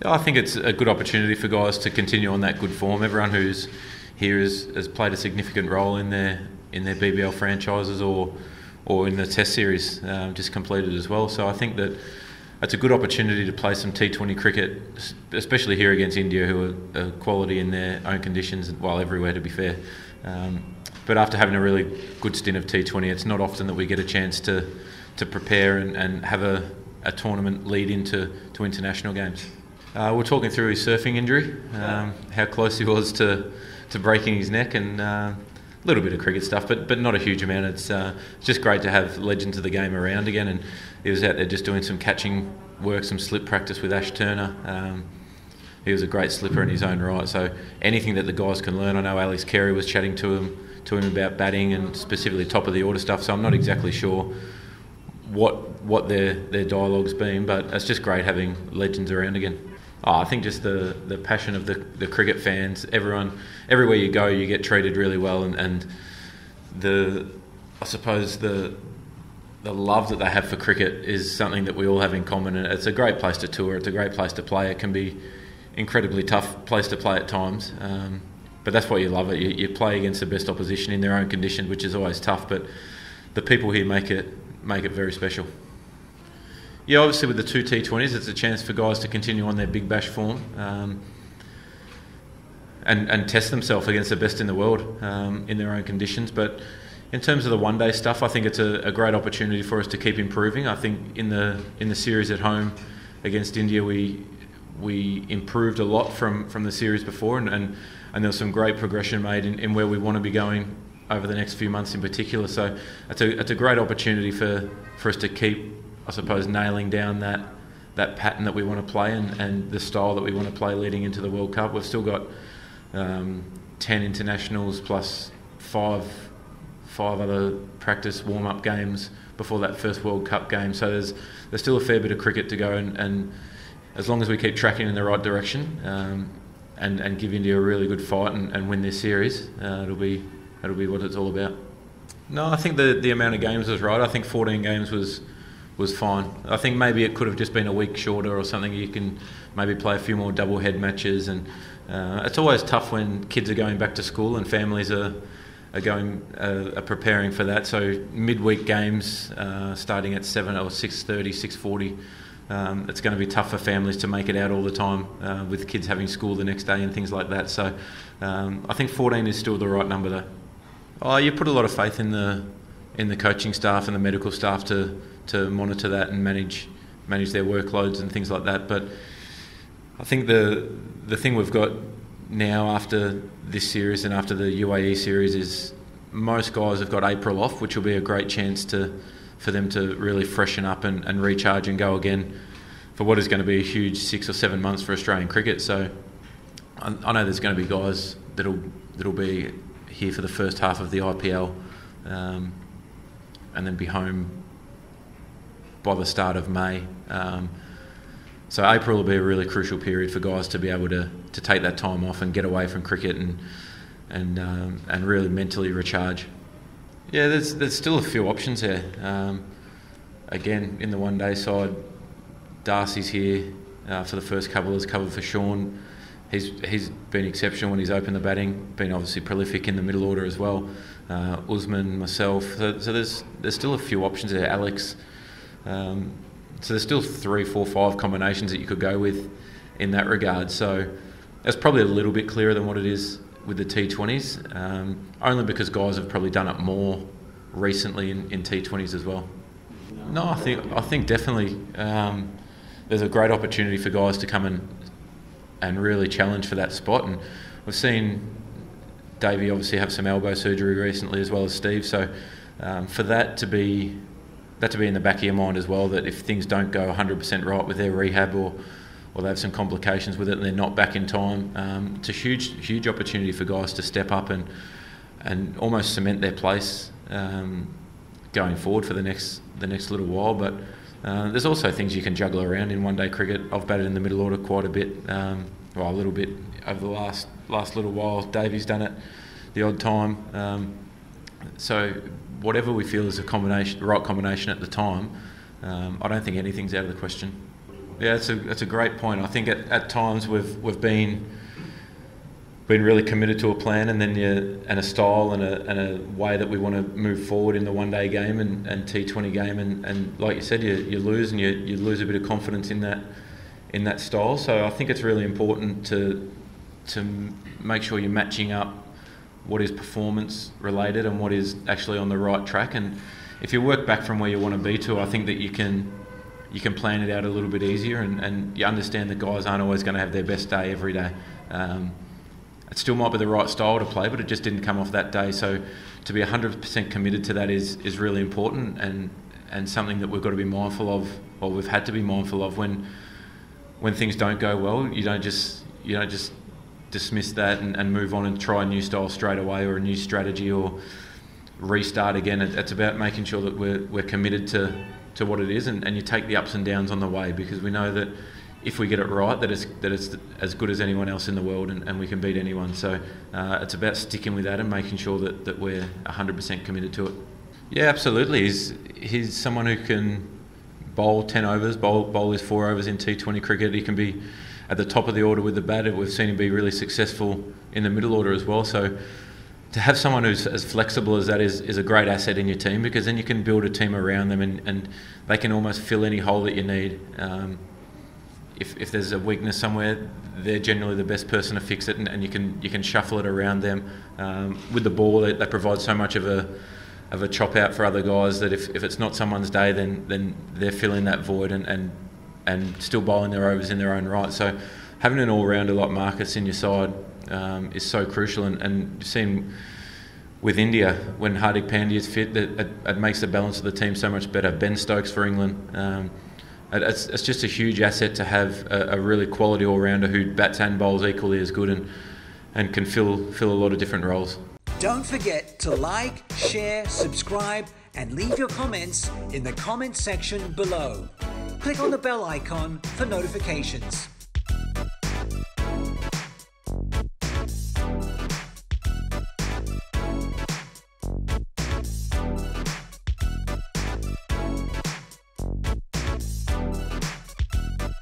I think it's a good opportunity for guys to continue on that good form. Everyone who's here has played a significant role in their BBL franchises or in the Test series just completed as well. So I think that it's a good opportunity to play some T20 cricket, especially here against India, who are quality in their own conditions, while everywhere, to be fair. But after having a really good stint of T20, it's not often that we get a chance to prepare and have a tournament lead into international games. We're talking through his surfing injury, how close he was to breaking his neck, and a little bit of cricket stuff, but not a huge amount. It's just great to have legends of the game around again, and he was out there just doing some catching work, some slip practice with Ash Turner. He was a great slipper in his own right, so anything that the guys can learn. I know Alex Carey was chatting to him about batting and specifically top of the order stuff, so I'm not exactly sure what their dialogue's been, but it's just great having legends around again. I think just the passion of the cricket fans. Everywhere you go, you get treated really well, and I suppose the love that they have for cricket is something that we all have in common. And it's a great place to tour. It's a great place to play. It can be incredibly tough place to play at times, but that's why you love it. You play against the best opposition in their own conditions, which is always tough. But the people here make it very special. Yeah, obviously with the two T20s, it's a chance for guys to continue on their Big Bash form and test themselves against the best in the world in their own conditions. But in terms of the one-day stuff, I think it's a great opportunity for us to keep improving. I think in the series at home against India, we improved a lot from the series before, and there was some great progression made in where we want to be going over the next few months in particular. So it's a great opportunity for us to keep, I suppose, nailing down that pattern that we want to play and the style that we want to play leading into the World Cup. We've still got 10 internationals plus five other practice warm-up games before that first World Cup game. So there's still a fair bit of cricket to go, and as long as we keep tracking in the right direction and give India a really good fight and win this series, it'll be what it's all about. No, I think the amount of games was right. I think 14 games was fine. I think maybe it could have just been a week shorter or something. You can maybe play a few more double head matches, and it's always tough when kids are going back to school and families are preparing for that. So midweek games starting at 7 or 6:30, 6:40. It's going to be tough for families to make it out all the time with kids having school the next day and things like that. So I think 14 is still the right number though. You put a lot of faith in the coaching staff and the medical staff to monitor that and manage their workloads and things like that. But I think the thing we've got now after this series and after the UAE series is most guys have got April off, which will be a great chance for them to really freshen up and recharge and go again for what is going to be a huge 6 or 7 months for Australian cricket. So I know there's going to be guys that'll be here for the first half of the IPL and then be home by the start of May. So April will be a really crucial period for guys to be able to take that time off and get away from cricket and really mentally recharge. Yeah, there's still a few options there. Again, in the one-day side, Darcy's here for the first couple as cover for Sean. He's been exceptional when he's opened the batting, been obviously prolific in the middle order as well. Usman, myself, so there's still a few options there. Alex. So there's still 3, 4, 5 combinations that you could go with in that regard. So that's probably a little bit clearer than what it is with the T20s, only because guys have probably done it more recently in T20s as well. No, I think definitely there's a great opportunity for guys to come and really challenge for that spot. And we've seen Davey obviously have some elbow surgery recently, as well as Steve. So for that to be in the back of your mind as well, that if things don't go 100% right with their rehab or they have some complications with it and they're not back in time, it's a huge opportunity for guys to step up and almost cement their place going forward for the next little while. But there's also things you can juggle around in one-day cricket. I've batted in the middle order quite a bit, a little bit over the last little while. Davey's done it the odd time. So whatever we feel is the right combination at the time, I don't think anything's out of the question. Yeah, it's a great point. I think at times we've been really committed to a plan and a style and a way that we want to move forward in the one-day game and T20 game, and like you said, you lose and you lose a bit of confidence in that style. So I think it's really important to make sure you're matching up what is performance related and what is actually on the right track. And if you work back from where you want to be to, I think that you can plan it out a little bit easier, and you understand that guys aren't always going to have their best day every day. It still might be the right style to play, but it just didn't come off that day. So to be 100% committed to that is really important, and something that we've got to be mindful of, or we've had to be mindful of when things don't go well. You don't just dismiss that and move on and try a new style straight away, or a new strategy, or restart again. It's about making sure that we're committed to what it is, and you take the ups and downs on the way, because we know that if we get it right, that it's as good as anyone else in the world, and we can beat anyone. So it's about sticking with that and making sure that we're 100% committed to it. Yeah, absolutely. He's someone who can bowl 10 overs, bowl his 4 overs in T20 cricket. He can be at the top of the order with the bat. We've seen him be really successful in the middle order as well. So to have someone who's as flexible as that is a great asset in your team, because then you can build a team around them, and they can almost fill any hole that you need. If there's a weakness somewhere, they're generally the best person to fix it, and you can shuffle it around them. With the ball, they provide so much of a chop out for other guys that if it's not someone's day, then they're filling that void and still bowling their overs in their own right. So having an all-rounder like Marcus in your side is so crucial, and you've seen with India, when Hardik Pandya is fit, it makes the balance of the team so much better. Ben Stokes for England. It's just a huge asset to have a really quality all-rounder who bats and bowls equally as good, and can fill a lot of different roles. Don't forget to like, share, subscribe, and leave your comments in the comment section below. Click on the bell icon for notifications.